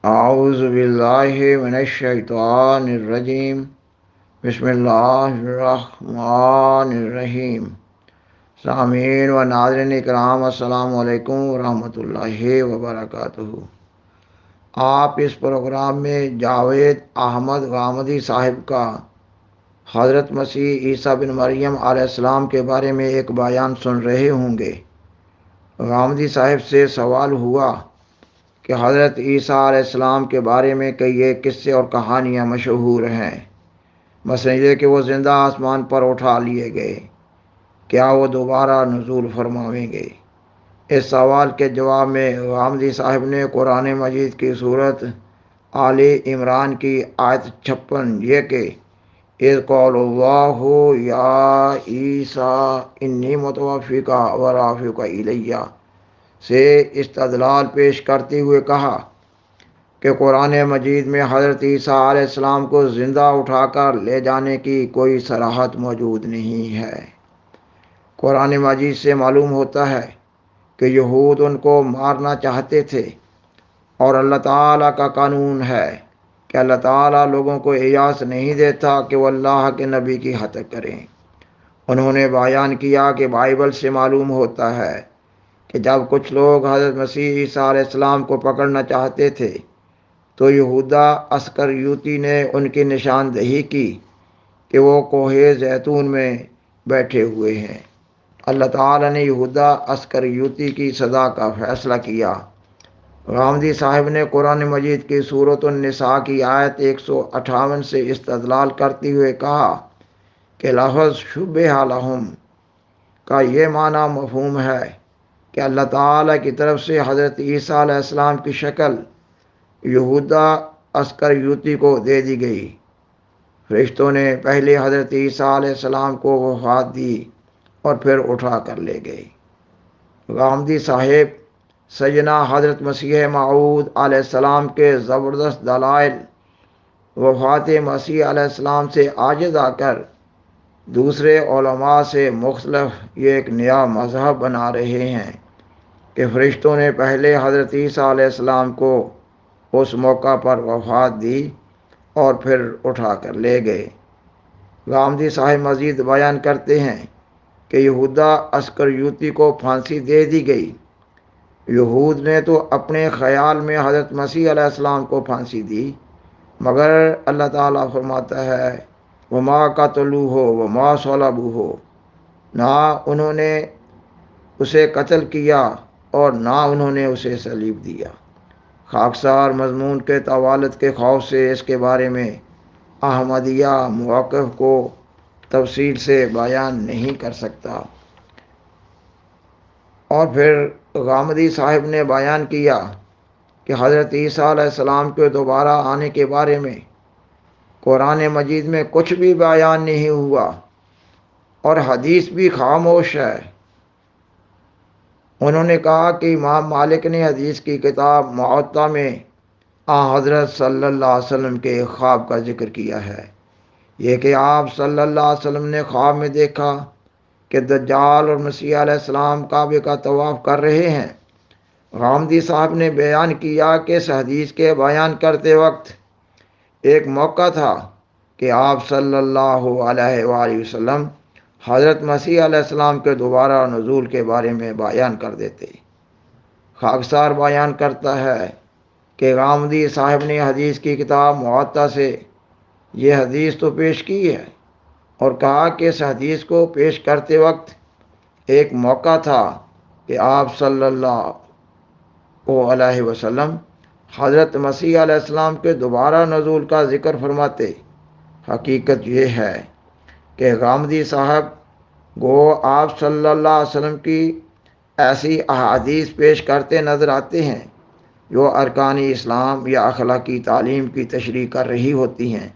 اعوذ باللہ من الشیطان الرجیم بسم اللہ الرحمن الرحیم۔ سامعین و ناظرین کرام، السلام علیکم ورحمۃ اللہ وبرکاتہ۔ آپ اس پروگرام میں جاوید احمد غامدی صاحب کا حضرت مسیح عیسیٰ بن مریم علیہ السلام کے بارے میں ایک بیان سن رہے ہوں گے۔ غامدی صاحب سے سوال ہوا کہ حضرت عیسیٰ علیہ السلام کے بارے میں کئی قصے اور کہانیاں مشہور ہیں، مثلا یہ کہ وہ زندہ آسمان پر اٹھا لیے گئے، کیا وہ دوبارہ نزول فرمائیں گے؟ اس سوال کے جواب میں غامدی صاحب نے قرآن مجید کی صورت آل عمران کی آیت 56 یہ کہ اذ قال اللہ یا عیسیٰ انی متوفیک و رافعک الیہ سے استدلال پیش کرتے ہوئے کہا کہ قرآن مجید میں حضرت عیسیٰ علیہ السلام کو زندہ اٹھا کر لے جانے کی کوئی صراحت موجود نہیں ہے۔ قرآن مجید سے معلوم ہوتا ہے کہ یہود ان کو مارنا چاہتے تھے، اور اللہ تعالیٰ کا قانون ہے کہ اللہ تعالیٰ لوگوں کو اجازت نہیں دیتا کہ وہ اللہ کے نبی کی ہتک کریں۔ انہوں نے بیان کیا کہ بائبل سے معلوم ہوتا ہے کہ جب کچھ لوگ حضرت مسیح عیسیٰ علیہ السلام کو پکڑنا چاہتے تھے تو یہودا اسکریوتی نے ان کی نشاندہی کی کہ وہ کوہ زیتون میں بیٹھے ہوئے ہیں۔ اللہ تعالیٰ نے یہودا اسکریوتی کی سزا کا فیصلہ کیا۔ غامدی صاحب نے قرآن مجید کی سورۃ النساء کی آیت 158 سے استدلال کرتے ہوئے کہا کہ لفظ شبہ لہم کا یہ معنی مفہوم ہے کہ اللہ تعالیٰ کی طرف سے حضرت عیسیٰ علیہ السلام کی شکل یہودا اسکریوتی کو دے دی گئی۔ فرشتوں نے پہلے حضرت عیسیٰ علیہ السلام کو وفات دی اور پھر اٹھا کر لے گئے۔ غامدی صاحب سیدنا حضرت مسیح موعود علیہ السلام کے زبردست دلائل وفات مسیح علیہ السلام سے عاجز آ کر دوسرے علماء سے مختلف یہ ایک نیا مذہب بنا رہے ہیں کہ فرشتوں نے پہلے حضرت عیسیٰ علیہ السلام کو اس موقع پر وفات دی اور پھر اٹھا کر لے گئے۔ غامدی صاحب مزید بیان کرتے ہیں کہ یہودا اسکریوتی کو پھانسی دے دی گئی۔ یہود نے تو اپنے خیال میں حضرت مسیح علیہ السلام کو پھانسی دی، مگر اللہ تعالیٰ فرماتا ہے وما قتلوہ وما صلبوہ، نہ انہوں نے اسے قتل کیا اور نہ انہوں نے اسے صلیب دیا۔ خاکسار مضمون کے طوالت کے خوف سے اس کے بارے میں احمدیہ موقف کو تفصیل سے بیان نہیں کر سکتا۔ اور پھر غامدی صاحب نے بیان کیا کہ حضرت عیسیٰ علیہ السلام کے دوبارہ آنے کے بارے میں قرآن مجید میں کچھ بھی بیان نہیں ہوا اور حدیث بھی خاموش ہے۔ انہوں نے کہا کہ امام مالک نے حدیث کی کتاب معطا میں حضرت صلی اللہ علیہ وسلم کے خواب کا ذکر کیا ہے، یہ کہ آپ صلی اللہ علیہ وسلم نے خواب میں دیکھا کہ دجال اور مسیح علیہ السلام کعبے کا طواف کر رہے ہیں۔ غامدی صاحب نے بیان کیا کہ اس حدیث کے بیان کرتے وقت ایک موقع تھا کہ آپ صلی اللہ علیہ وآلہ وسلم حضرت مسیح علیہ السلام کے دوبارہ نزول کے بارے میں بیان کر دیتے۔ خاکسار بیان کرتا ہے کہ غامدی صاحب نے حدیث کی کتاب معطا سے یہ حدیث تو پیش کی ہے اور کہا کہ اس حدیث کو پیش کرتے وقت ایک موقع تھا کہ آپ صلی اللہ علیہ وسلم حضرت مسیح علیہ السلام کے دوبارہ نزول کا ذکر فرماتے۔ حقیقت یہ ہے کہ غامدی صاحب گو آپ صلی اللہ علیہ وسلم کی ایسی احادیث پیش کرتے نظر آتے ہیں جو ارکان اسلام یا اخلاقی تعلیم کی تشریح کر رہی ہوتی ہیں،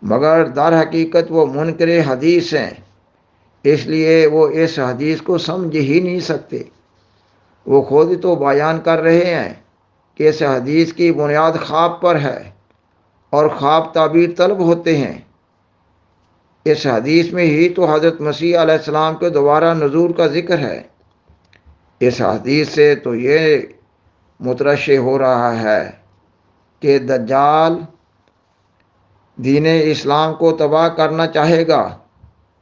مگر در حقیقت وہ منکر حدیث ہیں، اس لیے وہ اس حدیث کو سمجھ ہی نہیں سکتے۔ وہ خود تو بیان کر رہے ہیں کہ اس حدیث کی بنیاد خواب پر ہے اور خواب تعبیر طلب ہوتے ہیں۔ اس حدیث میں ہی تو حضرت مسیح علیہ السلام کے دوبارہ نزول کا ذکر ہے۔ اس حدیث سے تو یہ مترشح ہو رہا ہے کہ دجال دین اسلام کو تباہ کرنا چاہے گا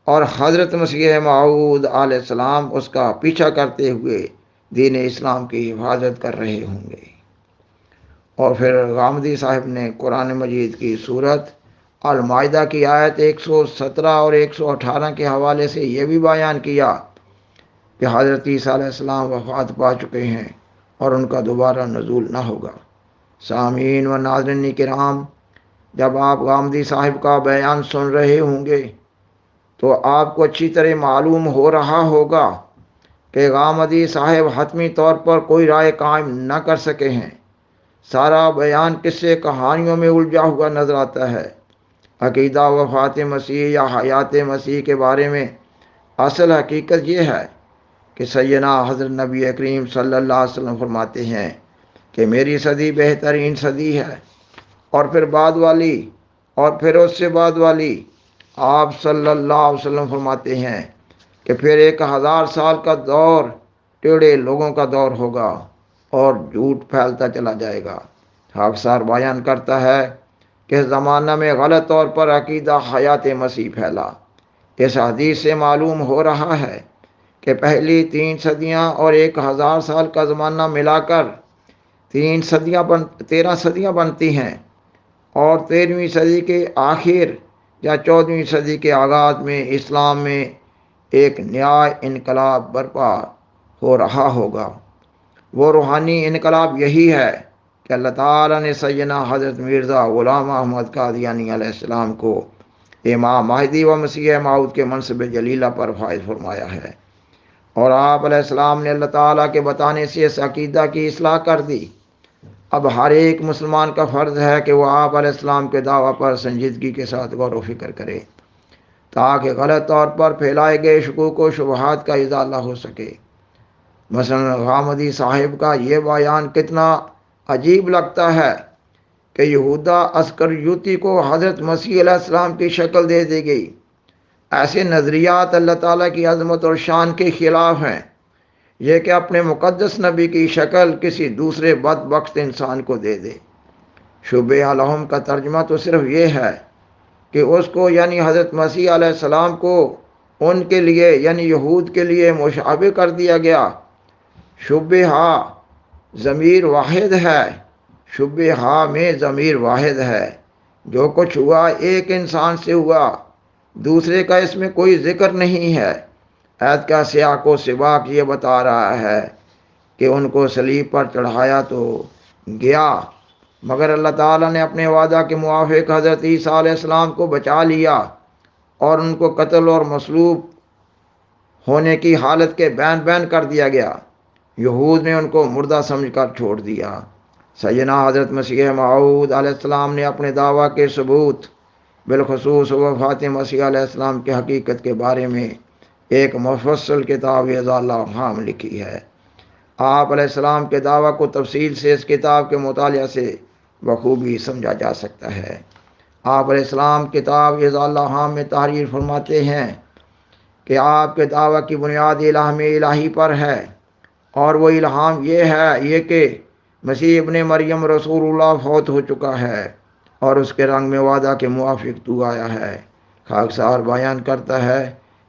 اور حضرت مسیح موعود علیہ السلام اس کا پیچھا کرتے ہوئے دین اسلام کی حفاظت کر رہے ہوں گے۔ اور پھر غامدی صاحب نے قرآن مجید کی سورت المائدہ کی آیت 117 اور 118 کے حوالے سے یہ بھی بیان کیا کہ حضرت عیسیٰ علیہ السلام وفات پا چکے ہیں اور ان کا دوبارہ نزول نہ ہوگا۔ سامعین و ناظرین کرام، جب آپ غامدی صاحب کا بیان سن رہے ہوں گے تو آپ کو اچھی طرح معلوم ہو رہا ہوگا کہ غامدی صاحب حتمی طور پر کوئی رائے قائم نہ کر سکے ہیں۔ سارا بیان قصے کہانیوں میں الجھا ہوا نظر آتا ہے۔ عقیدہ وفات مسیح یا حیات مسیح کے بارے میں اصل حقیقت یہ ہے کہ سیدنا حضرت نبی کریم صلی اللہ علیہ وسلم فرماتے ہیں کہ میری صدی بہترین صدی ہے، اور پھر بعد والی، اور پھر اس سے بعد والی۔ آپ صلی اللہ علیہ وسلم فرماتے ہیں کہ پھر 1000 سال کا دور ٹیڑے لوگوں کا دور ہوگا اور جھوٹ پھیلتا چلا جائے گا۔ خاکسار بیان کرتا ہے کہ اس زمانہ میں غلط طور پر عقیدہ حیات مسیح پھیلا۔ اس حدیث سے معلوم ہو رہا ہے کہ پہلی 3 صدیاں اور 1000 سال کا زمانہ ملا کر 13 صدیاں بنتی ہیں، اور 13ویں صدی کے آخر یا 14ویں صدی کے آغاز میں اسلام میں ایک نیا انقلاب برپا ہو رہا ہوگا۔ وہ روحانی انقلاب یہی ہے کہ اللہ تعالیٰ نے سیدنا حضرت مرزا غلام احمد قادیانی علیہ السلام کو امام مہدی و مسیح موعود کے منصب جلیلہ پر فائز فرمایا ہے، اور آپ علیہ السلام نے اللہ تعالیٰ کے بتانے سے اس عقیدہ کی اصلاح کر دی۔ اب ہر ایک مسلمان کا فرض ہے کہ وہ آپ علیہ السلام کے دعویٰ پر سنجیدگی کے ساتھ غور و فکر کرے تاکہ غلط طور پر پھیلائے گئے شکوک و شبہات کا ازالہ ہو سکے۔ مثلا غامدی صاحب کا یہ بیان کتنا عجیب لگتا ہے کہ یہودا اسکریوتی کو حضرت مسیح علیہ السلام کی شکل دے دی گئی۔ ایسے نظریات اللہ تعالیٰ کی عظمت اور شان کے خلاف ہیں، یہ کہ اپنے مقدس نبی کی شکل کسی دوسرے بدبخت انسان کو دے دے۔ شبہ الہم کا ترجمہ تو صرف یہ ہے کہ اس کو یعنی حضرت مسیح علیہ السلام کو ان کے لیے یعنی یہود کے لیے مشابہ کر دیا گیا۔ شبہ ضمیر واحد ہے، شبہ میں ضمیر واحد ہے۔ جو کچھ ہوا ایک انسان سے ہوا، دوسرے کا اس میں کوئی ذکر نہیں ہے۔ آیت کا سیاق و سباق یہ بتا رہا ہے کہ ان کو صلیب پر چڑھایا تو گیا، مگر اللہ تعالیٰ نے اپنے وعدہ کے موافق حضرت عیسیٰ علیہ السلام کو بچا لیا اور ان کو قتل اور مصلوب ہونے کی حالت کے بین بین کر دیا گیا۔ یہود نے ان کو مردہ سمجھ کر چھوڑ دیا۔ سیدنا حضرت مسیح موعود علیہ السلام نے اپنے دعویٰ کے ثبوت، بالخصوص وفات مسیح علیہ السلام کی حقیقت کے بارے میں ایک مفصل کتاب اضالہ الافہام لکھی ہے۔ آپ علیہ السلام کے دعویٰ کو تفصیل سے اس کتاب کے مطالعہ سے بخوبی سمجھا جا سکتا ہے۔ آپ علیہ السلام کتاب اضالہ الافہام میں تحریر فرماتے ہیں کہ آپ کے دعویٰ کی بنیاد الہام الہی پر ہے، اور وہ الہام یہ کہ مسیح ابن مریم رسول اللہ فوت ہو چکا ہے اور اس کے رنگ میں وعدہ کے موافق تو آیا ہے۔ خاکسار بیان کرتا ہے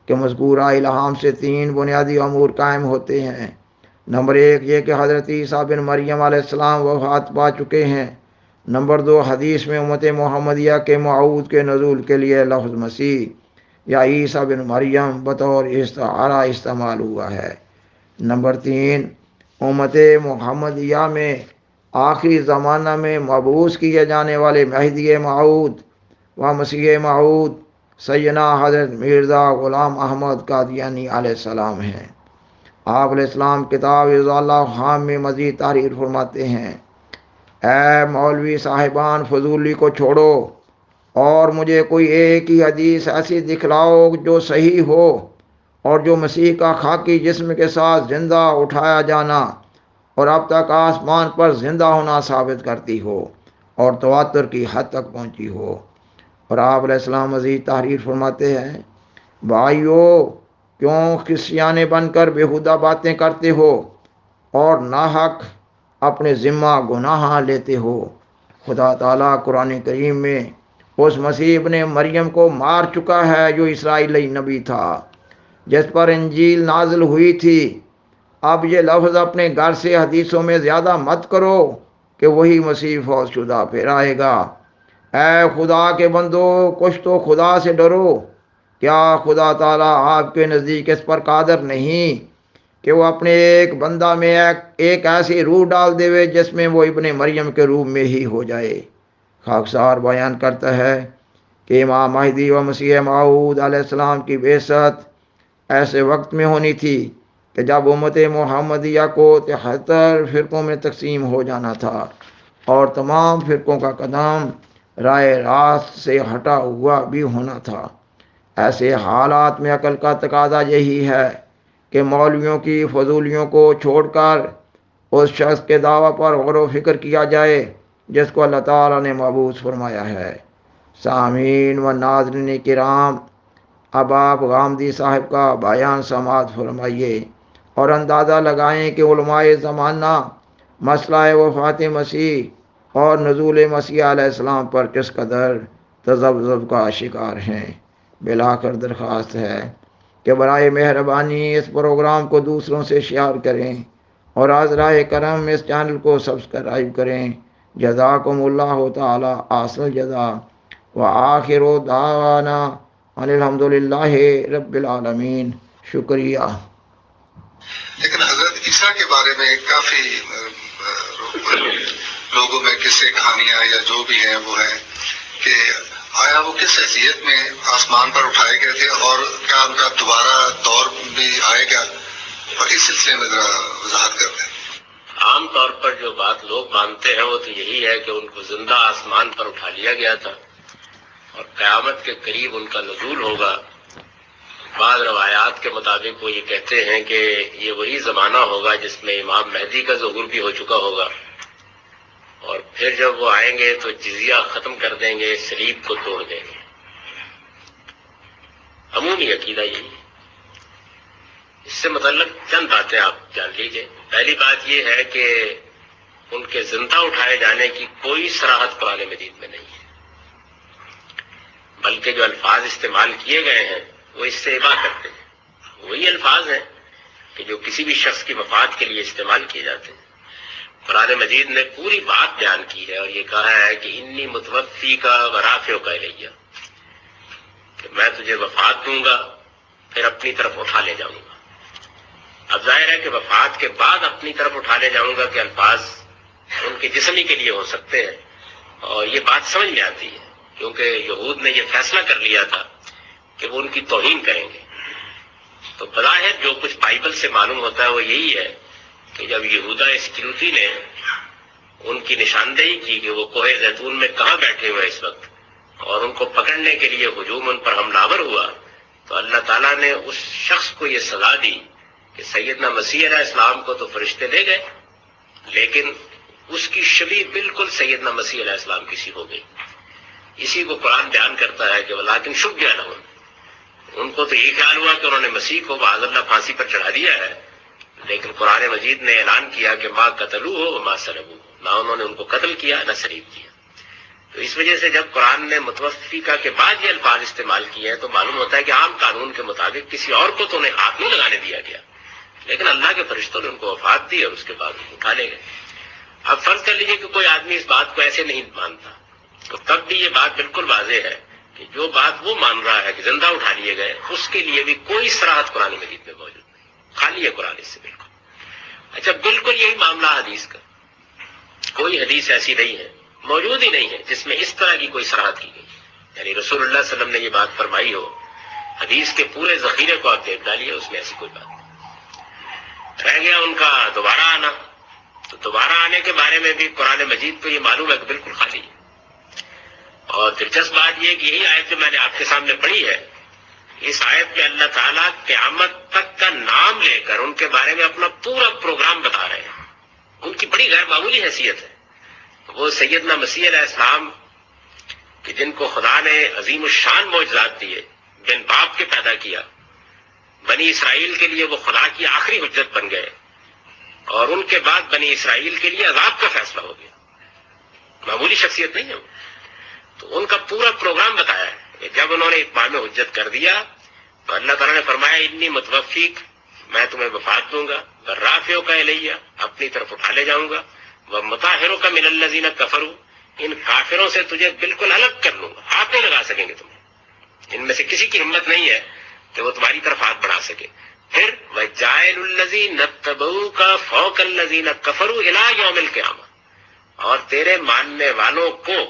کہ مذکورہ الہام سے 3 بنیادی امور قائم ہوتے ہیں۔ نمبر 1 یہ کہ حضرت عیسیٰ بن مریم علیہ السلام وفات پا چکے ہیں۔ نمبر 2 حدیث میں امت محمدیہ کے موعود کے نزول کے لیے لفظ مسیح یا عیسیٰ بن مریم بطور استعارہ استعمال ہوا ہے۔ نمبر 3 امت محمدیہ میں آخری زمانہ میں مبعوث کیے جانے والے مہدی موعود و مسیح موعود سیدنا حضرت مرزا غلام احمد قادیانی علیہ السلام ہیں۔ آپ علیہ السلام کتاب اضالہ الافہام میں مزید تحریر فرماتے ہیں، اے مولوی صاحبان فضولی کو چھوڑو اور مجھے کوئی ایک ہی حدیث ایسی دکھلاؤ جو صحیح ہو اور جو مسیح کا خاکی جسم کے ساتھ زندہ اٹھایا جانا اور اب تک آسمان پر زندہ ہونا ثابت کرتی ہو اور تواتر کی حد تک پہنچی ہو۔ اور آپ علیہ السلام مزید تحریر فرماتے ہیں، بھائیو کیوں قسیانے بن کر بیہودہ باتیں کرتے ہو اور ناحق اپنے ذمہ گناہ لیتے ہو؟ خدا تعالیٰ قرآن کریم میں اس مسیح ابن مریم کو مار چکا ہے جو اسرائیلی نبی تھا، جس پر انجیل نازل ہوئی تھی۔ اب یہ لفظ اپنے گھر سے حدیثوں میں زیادہ مت کرو کہ وہی مسیح فوت شدہ پھر آئے گا۔ اے خدا کے بندو، کچھ تو خدا سے ڈرو۔ کیا خدا تعالیٰ آپ کے نزدیک اس پر قادر نہیں کہ وہ اپنے ایک بندہ میں ایک ایسی روح ڈال دے جس میں وہ ابن مریم کے روح میں ہی ہو جائے؟ خاکسار بیان کرتا ہے کہ امام مہدی و مسیح موعود علیہ السلام کی بعثت ایسے وقت میں ہونی تھی کہ جب امت محمدیہ کو 73 فرقوں میں تقسیم ہو جانا تھا اور تمام فرقوں کا قدم رائے راست سے ہٹا ہوا بھی ہونا تھا۔ ایسے حالات میں عقل کا تقاضا یہی ہے کہ مولویوں کی فضولیوں کو چھوڑ کر اس شخص کے دعویٰ پر غور و فکر کیا جائے جس کو اللہ تعالیٰ نے مبعوث فرمایا ہے۔ سامعین و ناظرین کرام، اب آپ غامدی صاحب کا بیان سماعت فرمائیے اور اندازہ لگائیں کہ علماء زمانہ مسئلہ وفات مسیح اور نزول مسیح علیہ السلام پر کس قدر تذبذب کا شکار ہیں۔ بلاخر درخواست ہے کہ برائے مہربانی اس پروگرام کو دوسروں سے شیئر کریں اور حضرہ کرم اس چینل کو سبسکرائب کریں۔ جزاکم اللہ تعالی احسن الجزا وآخر دعوانا ان الحمدللہ رب العالمین۔ شکریہ۔ لیکن حضرت عیسیٰ کے بارے میں کافی لوگوں میں قصے کہانیاں یا جو بھی ہیں وہ ہیں کہ آیا وہ کس حیثیت میں آسمان پر اٹھائے گئے تھے اور کیا ان کا دوبارہ دور بھی آئے گا، اور اس سلسلے میں ذرا وضاحت کرتے ہیں۔ عام طور پر جو بات لوگ مانتے ہیں وہ تو یہی ہے کہ ان کو زندہ آسمان پر اٹھا لیا گیا تھا اور قیامت کے قریب ان کا نزول ہوگا۔ بعض روایات کے مطابق وہ یہ کہتے ہیں کہ یہ وہی زمانہ ہوگا جس میں امام مہدی کا ظہور بھی ہو چکا ہوگا، اور پھر جب وہ آئیں گے تو جزیہ ختم کر دیں گے، صلیب کو توڑ دیں گے۔ عمومی عقیدہ یہی ہے۔ اس سے متعلق چند باتیں آپ جان لیجئے۔ پہلی بات یہ ہے کہ ان کے زندہ اٹھائے جانے کی کوئی صراحت قرآن مجید میں نہیں ہے، بلکہ جو الفاظ استعمال کیے گئے ہیں وہ اس سے اباح کرتے ہیں۔ وہی الفاظ ہیں کہ جو کسی بھی شخص کی وفات کے لیے استعمال کیے جاتے ہیں۔ قرآن مجید نے پوری بات بیان کی ہے اور یہ کہا ہے کہ انی متوفی کا ورافع کا الیہ، کہ میں تجھے وفات دوں گا پھر اپنی طرف اٹھا لے جاؤں گا۔ اب ظاہر ہے کہ وفات کے بعد اپنی طرف اٹھا لے جاؤں گا کہ الفاظ ان کے جسمی کے لیے ہو سکتے ہیں، اور یہ بات سمجھ میں آتی ہے کیونکہ یہود نے یہ فیصلہ کر لیا تھا کہ وہ ان کی توہین کریں گے۔ تو بظاہر جو کچھ بائبل سے معلوم ہوتا ہے وہ یہی ہے کہ جب یہودا اسکریوتی نے ان کی نشاندہی کی کہ وہ کوہ زیتون میں کہاں بیٹھے ہوئے اس وقت، اور ان کو پکڑنے کے لیے ہجوم ان پر حملہ آور ہوا، تو اللہ تعالیٰ نے اس شخص کو یہ سزا دی کہ سیدنا مسیح علیہ السلام کو تو فرشتے لے گئے لیکن اس کی شبیہ بالکل سیدنا مسیح علیہ السلام کی سی ہو گئی۔ اسی کو قرآن بیان کرتا ہے کہ ولیکن شبہ لہم، ان کو تو یہ خیال ہوا کہ انہوں نے مسیح کو معاذ اللہ پھانسی پر چڑھا دیا ہے، لیکن قرآن مجید نے اعلان کیا کہ ما قتلوہ وما صلبوہ، نہ انہوں نے ان کو قتل کیا نہ صلیب کیا۔ تو اس وجہ سے جب قرآن نے متوفیقہ کے بعد یہ الفاظ استعمال کیے ہیں تو معلوم ہوتا ہے کہ عام قانون کے مطابق کسی اور کو تو انہیں ہاتھ نہیں لگانے دیا گیا، لیکن اللہ کے فرشتوں نے ان کو وفات دی اور اس کے بعد اٹھا لے گئے۔ اب فرض کر لیجئے کہ کوئی آدمی اس بات کو ایسے نہیں مانتا، تو تب بھی یہ بات بالکل واضح ہے کہ جو بات وہ مان رہا ہے کہ زندہ اٹھا لیے گئے، اس کے لیے بھی کوئی صراحت قرآن مجید میں موجود نہیں، خالی ہے قرآن اس سے بالکل۔ اچھا، بالکل یہی معاملہ حدیث کا، کوئی حدیث ایسی نہیں ہے، موجود ہی نہیں ہے جس میں اس طرح کی کوئی صراحت کی گئی، یعنی رسول اللہ صلی اللہ علیہ وسلم نے یہ بات فرمائی ہو۔ حدیث کے پورے ذخیرے کو آپ دیکھ ڈالیے، اس میں ایسی کوئی بات نہیں۔ رہ گیا ان کا دوبارہ آنا، تو دوبارہ آنے کے بارے میں بھی قرآن مجید کو یہ معلوم ہے کہ بالکل خالی ہے۔ اور دلچسپ بات یہ کہ یہی آیت جو میں نے آپ کے سامنے پڑھی ہے، اس آیت میں اللہ تعالیٰ قیامت تک کا نام لے کر ان کے بارے میں اپنا پورا پروگرام بتا رہے ہیں۔ ان کی بڑی غیر معمولی حیثیت ہے۔ وہ سیدنا مسیح علیہ السلام کہ جن کو خدا نے عظیم الشان معجزات دیے، بن باپ کے پیدا کیا، بنی اسرائیل کے لیے وہ خدا کی آخری حجت بن گئے، اور ان کے بعد بنی اسرائیل کے لیے عذاب کا فیصلہ ہو گیا۔ معمولی شخصیت نہیں ہے وہ. تو ان کا پورا پروگرام بتایا ہے کہ جب انہوں نے اتمام حجت کر دیا تو اللہ تعالیٰ نے فرمایا انی متوفیک، میں تمہیں وفات دوں گا، رافعو کا الیہ، اپنی طرف اٹھا لے جاؤں گا، ومطہرو کا من الذین کفروا، ان کافروں سے تجھے بالکل الگ کر لوں گا، ہاتھ نہیں لگا سکیں گے تمہیں، ان میں سے کسی کی ہمت نہیں ہے کہ وہ تمہاری طرف ہاتھ بڑھا سکے. پھر وجاعل الذین اتبعوک فوق الذین کفروا الی یوم القیامہ، اور تیرے ماننے والوں کو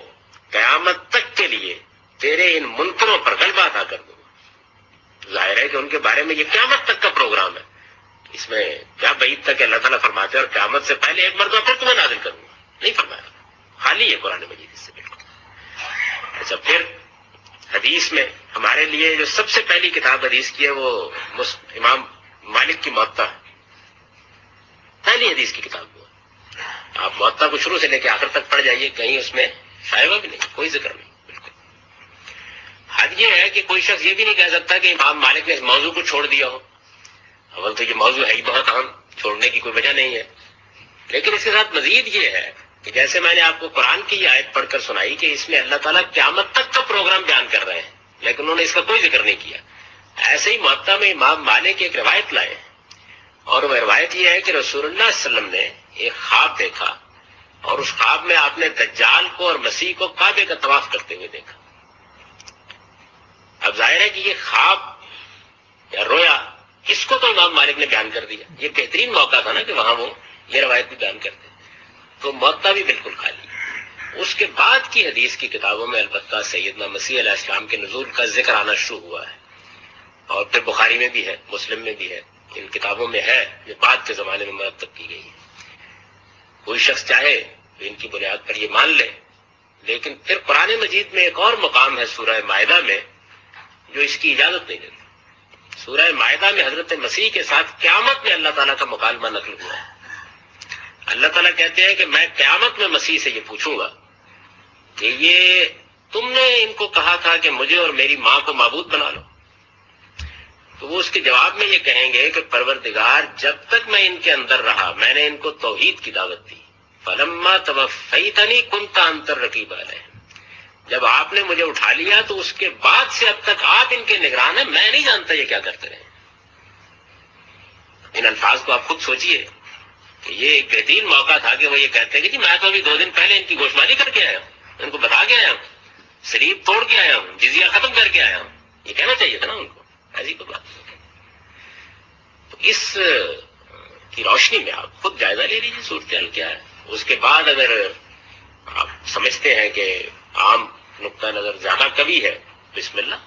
قیامت تک کے لیے تیرے ان منکروں پر غلبہ عطا کر دوں گا. ظاہر ہے کہ ان کے بارے میں یہ قیامت تک کا پروگرام ہے. اس میں کیا بعید تک اللہ تعالیٰ فرماتے ہیں اور قیامت سے پہلے ایک مرتبہ پھر تمہیں نازل کروں گا، نہیں فرمایا، خالی ہے قرآن مجید اس سے بالکل. اچھا، پھر حدیث میں ہمارے لیے جو سب سے پہلی کتاب حدیث کی ہے وہ امام مالک کی موطا ہے، پہلی حدیث کی کتاب وہ. آپ موطا کو شروع سے لے کے آخر تک پڑھ جائیے، کہیں اس میں شائبہ بھی نہیں، کوئی ذکر نہیں بالکل. حد یہ ہے کہ کوئی شخص یہ بھی نہیں کہہ سکتا کہ امام مالک نے اس موضوع کو چھوڑ دیا ہو. اول تو یہ موضوع ہے ہی بہت اہم، چھوڑنے کی کوئی وجہ نہیں ہے. لیکن اس کے ساتھ مزید یہ ہے کہ جیسے میں نے آپ کو قرآن کی یہ آیت پڑھ کر سنائی کہ اس میں اللہ تعالیٰ قیامت تک کا پروگرام بیان کر رہے ہیں لیکن انہوں نے اس کا کوئی ذکر نہیں کیا. ایسے ہی موطا میں امام مالک ایک روایت لائے، اور وہ روایت یہ ہے کہ رسول اللہ صلی اللہ علیہ وسلم نے ایک خواب دیکھا، اور اس خواب میں آپ نے دجال کو اور مسیح کو کعبے کا طواف کرتے ہوئے دیکھا. اب ظاہر ہے کہ یہ خواب یا رویا اس کو تو امام مالک نے بیان کر دیا. یہ بہترین موقع تھا نا کہ وہاں وہ یہ روایت بھی بیان کرتے. تو موطا بھی بالکل خالی. اس کے بعد کی حدیث کی کتابوں میں البتہ سیدنا مسیح علیہ السلام کے نزول کا ذکر آنا شروع ہوا ہے، اور پھر بخاری میں بھی ہے، مسلم میں بھی ہے، ان کتابوں میں ہے، یہ بعد کے زمانے میں مرتب کی گئی ہے. کوئی شخص چاہے تو ان کی بنیاد پر یہ مان لے. لیکن پھر قرآن مجید میں ایک اور مقام ہے سورہ مائدہ میں جو اس کی اجازت نہیں دیتا. سورہ مائدہ میں حضرت مسیح کے ساتھ قیامت میں اللہ تعالیٰ کا مکالمہ نقل ہوا ہے. اللہ تعالیٰ کہتے ہیں کہ میں قیامت میں مسیح سے یہ پوچھوں گا کہ یہ تم نے ان کو کہا تھا کہ مجھے اور میری ماں کو معبود بنا لو. تو وہ اس کے جواب میں یہ کہیں گے کہ پروردگار جب تک میں ان کے اندر رہا میں نے ان کو توحید کی دعوت دی. فلما توفیتنی کنت انت الرقیب علیہم، جب آپ نے مجھے اٹھا لیا تو اس کے بعد سے اب تک آپ ان کے نگران ہیں، میں نہیں جانتا یہ کیا کرتے رہے. ان الفاظ کو آپ خود سوچئے کہ یہ ایک بہترین موقع تھا کہ وہ یہ کہتے ہیں کہ جی میں تو ابھی 2 دن پہلے ان کی گوشمانی کر کے آیا ہوں، ان کو بتا کے آیا ہوں، سلیب توڑ کے آیا ہوں، جزیہ ختم کر کے آیا ہوں. یہ کہنا چاہیے تھا نا ان کو، ایسی کوئی بات. تو اس کی روشنی میں آپ خود جائزہ لے لیجیے صورتحال کیا ہے. اس کے بعد اگر آپ سمجھتے ہیں کہ عام نقطہ نظر زیادہ قوی ہے، بسم اللہ.